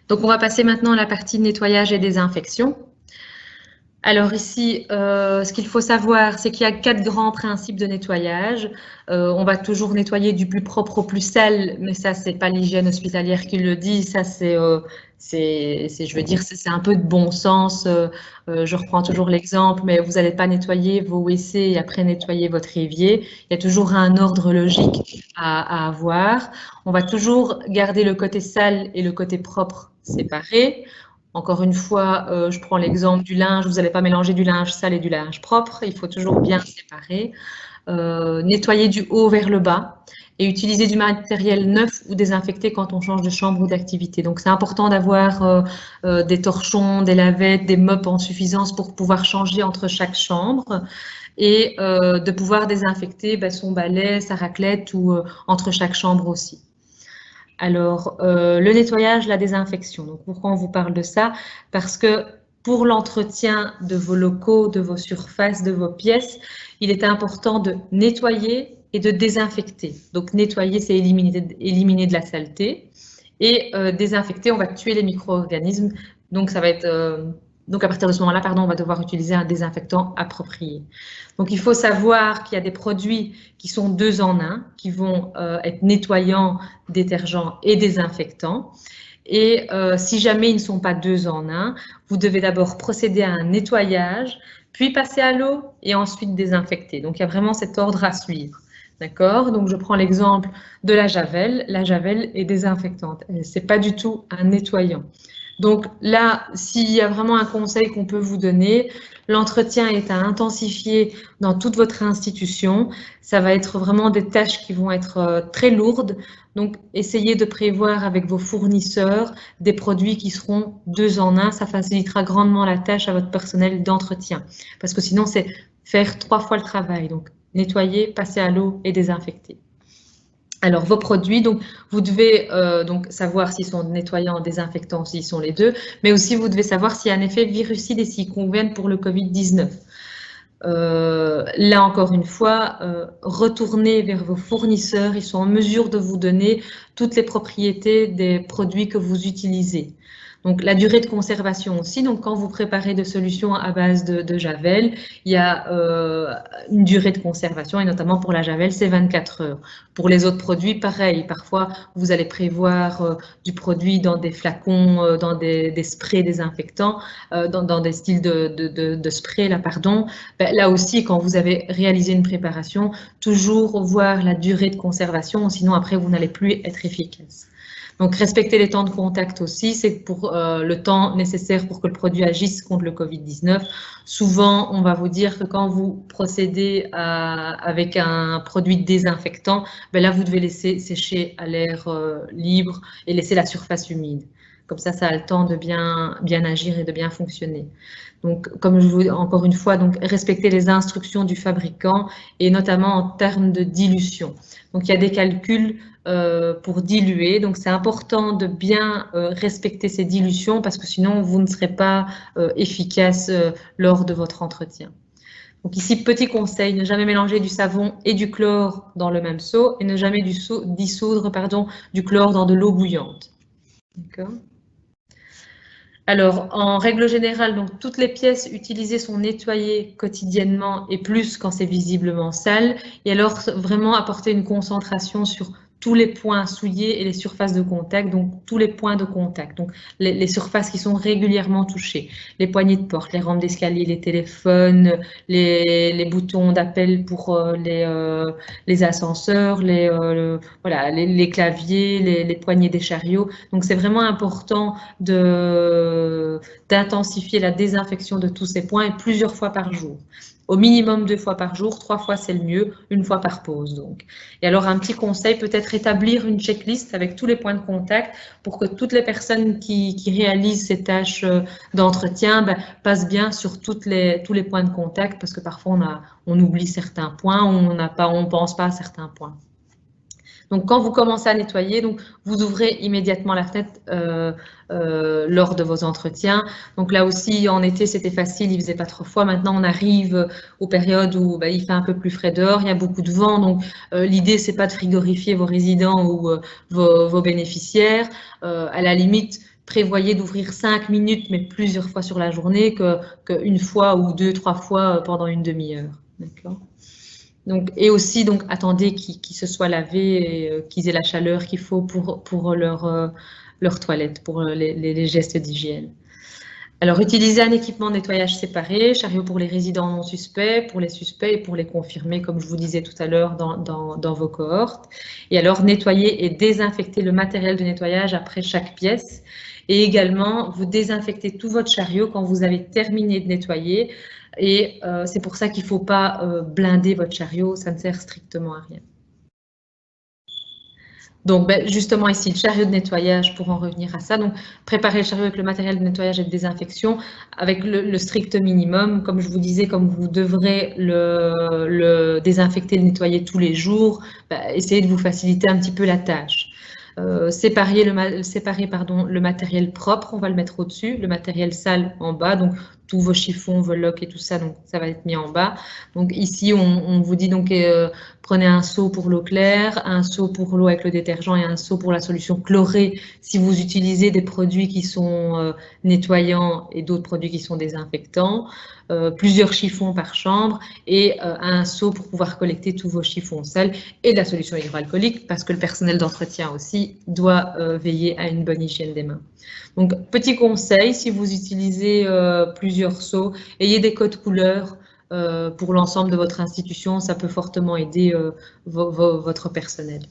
Donc, on va passer maintenant à la partie nettoyage et désinfection. Alors ici, ce qu'il faut savoir, c'est qu'il y a 4 grands principes de nettoyage. On va toujours nettoyer du plus propre au plus sale, mais ça, c'est pas l'hygiène hospitalière qui le dit. Ça, je veux dire, c'est un peu de bon sens. Je reprends toujours l'exemple, mais vous n'allez pas nettoyer vos WC et après nettoyer votre évier. Il y a toujours un ordre logique à avoir. On va toujours garder le côté sale et le côté propre séparés. Encore une fois, je prends l'exemple du linge, vous n'allez pas mélanger du linge sale et du linge propre, il faut toujours bien séparer. Nettoyer du haut vers le bas et utiliser du matériel neuf ou désinfecté quand on change de chambre ou d'activité. Donc c'est important d'avoir des torchons, des lavettes, des mops en suffisance pour pouvoir changer entre chaque chambre et de pouvoir désinfecter son balai, sa raclette ou entre chaque chambre aussi. Alors, le nettoyage, la désinfection. Donc, pourquoi on vous parle de ça? Parce que pour l'entretien de vos locaux, de vos surfaces, de vos pièces, il est important de nettoyer et de désinfecter. Donc, nettoyer, c'est éliminer de la saleté. Et désinfecter, on va tuer les micro-organismes. Donc, ça va être... donc, à partir de ce moment-là, pardon, on va devoir utiliser un désinfectant approprié. Donc, il faut savoir qu'il y a des produits qui sont 2 en 1, qui vont être nettoyants, détergents et désinfectants. Et si jamais ils ne sont pas 2 en 1, vous devez d'abord procéder à un nettoyage, puis passer à l'eau et ensuite désinfecter. Donc, il y a vraiment cet ordre à suivre. D'accord? Donc, je prends l'exemple de la javel. La javel est désinfectante. Ce n'est pas du tout un nettoyant. Donc là, s'il y a vraiment un conseil qu'on peut vous donner, l'entretien est à intensifier dans toute votre institution. Ça va être vraiment des tâches qui vont être très lourdes. Donc, essayez de prévoir avec vos fournisseurs des produits qui seront 2 en 1. Ça facilitera grandement la tâche à votre personnel d'entretien. Parce que sinon, c'est faire 3 fois le travail. Donc, nettoyer, passer à l'eau et désinfecter. Alors, vos produits, donc, vous devez donc savoir s'ils sont nettoyants, désinfectants, s'ils sont les deux, mais aussi vous devez savoir s'il y a un effet virucide et s'ils conviennent pour le Covid-19. Là, encore une fois, retournez vers vos fournisseurs, ils sont en mesure de vous donner toutes les propriétés des produits que vous utilisez. Donc, la durée de conservation aussi. Donc, quand vous préparez des solutions à base de javel, il y a une durée de conservation et notamment pour la javel, c'est 24 heures. Pour les autres produits, pareil. Parfois, vous allez prévoir du produit dans des flacons, dans des sprays désinfectants, dans des styles de spray, là, pardon. Ben, là aussi, quand vous avez réalisé une préparation, toujours voir la durée de conservation, sinon après, vous n'allez plus être efficace. Donc, respecter les temps de contact aussi, c'est pour le temps nécessaire pour que le produit agisse contre le Covid-19. Souvent, on va vous dire que quand vous procédez avec un produit désinfectant, ben là, vous devez laisser sécher à l'air libre et laisser la surface humide. Comme ça a le temps de bien agir et de bien fonctionner. Donc, comme je vous encore une fois, donc respecter les instructions du fabricant et notamment en termes de dilution. Donc, il y a des calculs pour diluer. Donc, c'est important de bien respecter ces dilutions parce que sinon, vous ne serez pas efficace lors de votre entretien. Donc ici, petit conseil, ne jamais mélanger du savon et du chlore dans le même seau et ne jamais dissoudre du chlore dans de l'eau bouillante. D'accord ? Alors, en règle générale, donc, toutes les pièces utilisées sont nettoyées quotidiennement et plus quand c'est visiblement sale. Et alors, vraiment apporter une concentration sur tous les points souillés et les surfaces de contact, donc tous les points de contact, donc les surfaces qui sont régulièrement touchées, les poignées de porte, les rampes d'escalier, les téléphones, les boutons d'appel pour les ascenseurs, voilà, les claviers, les poignées des chariots. Donc, c'est vraiment important d'intensifier la désinfection de tous ces points et plusieurs fois par jour. Au minimum 2 fois par jour, 3 fois c'est le mieux, 1 fois par pause donc. Et alors un petit conseil, peut-être établir une checklist avec tous les points de contact pour que toutes les personnes qui réalisent ces tâches d'entretien passent bien sur tous les points de contact parce que parfois on oublie certains points ou on ne pense pas à certains points. Donc, quand vous commencez à nettoyer, donc, vous ouvrez immédiatement la fenêtre lors de vos entretiens. Donc là aussi, en été, c'était facile, il faisait pas trop froid. Maintenant, on arrive aux périodes où il fait un peu plus frais dehors, il y a beaucoup de vent. Donc, l'idée, c'est pas de frigorifier vos résidents ou vos bénéficiaires. À la limite, prévoyez d'ouvrir 5 minutes, mais plusieurs fois sur la journée, qu'une fois ou 2, 3 fois pendant une demi-heure. D'accord. Donc, et aussi, donc, attendez qu'ils se soient lavés et qu'ils aient la chaleur qu'il faut pour leur toilette, pour les gestes d'hygiène. Alors, utilisez un équipement de nettoyage séparé, chariot pour les résidents non suspects, pour les suspects et pour les confirmés, comme je vous disais tout à l'heure dans vos cohortes. Et alors, nettoyez et désinfectez le matériel de nettoyage après chaque pièce. Et également, vous désinfectez tout votre chariot quand vous avez terminé de nettoyer. Et c'est pour ça qu'il ne faut pas blinder votre chariot, ça ne sert strictement à rien. Donc, justement ici, le chariot de nettoyage, pour en revenir à ça. Donc, préparez le chariot avec le matériel de nettoyage et de désinfection avec le strict minimum. Comme je vous disais, comme vous devrez le désinfecter, le nettoyer tous les jours, essayez de vous faciliter un petit peu la tâche. Séparer le matériel propre, on va le mettre au-dessus, le matériel sale en bas, donc tous vos chiffons, vos loques et tout ça, donc ça va être mis en bas. Donc ici, on vous dit donc prenez un seau pour l'eau claire, un seau pour l'eau avec le détergent et un seau pour la solution chlorée si vous utilisez des produits qui sont nettoyants et d'autres produits qui sont désinfectants. Plusieurs chiffons par chambre et un seau pour pouvoir collecter tous vos chiffons sales et de la solution hydroalcoolique parce que le personnel d'entretien aussi doit veiller à une bonne hygiène des mains. Donc, petit conseil, si vous utilisez plusieurs seaux, ayez des codes couleurs pour l'ensemble de votre institution, ça peut fortement aider votre personnel.